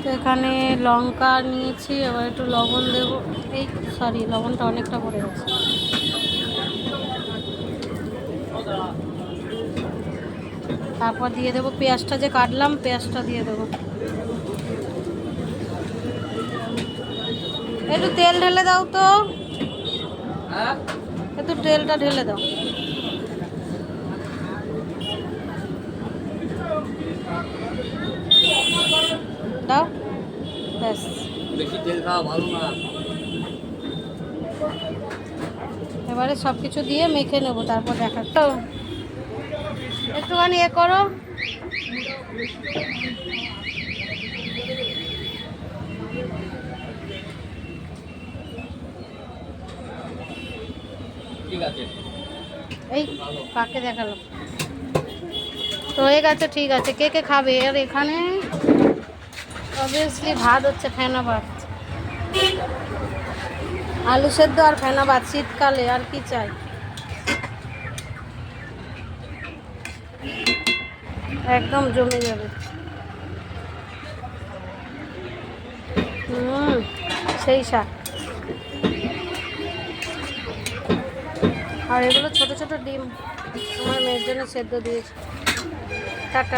তো এখানে লঙ্কা নিয়েছি, এবার একটু লবণ দেবো। এই সরি, লবণটা অনেকটা পড়ে গেছে। তারপর দিয়ে দেবো পেঁয়াজটা, যে কাটলাম পেঁয়াজটা দিয়ে দেবো। একটু তেল ঢেলে দাও তো, একটু তেলটা ঢেলে দাও। দাও, ব্যাস। বেশি তেল খাওয়া ভালো না। এবারে সব কিছু দিয়ে মেখে নেবো, তারপর দেখা তো একটুখানি এ করো। ঠিক আছে, এই কাকে দেখালো, তো হয়ে গেছে, ঠিক আছে। কে কে খাবে? আর এখানে অবভিয়াসলি ভাত হচ্ছে, ফেনা ভাত, আলু সেদ্ধ আর ফেনা ভাত, শীতকালে আর কি চাই। একদম জমে যাবে। সেই শাক। আর এগুলো ছোট ছোট ডিম আমার মেয়ের জন্য সেদ্ধ দিয়েছি। টাটা।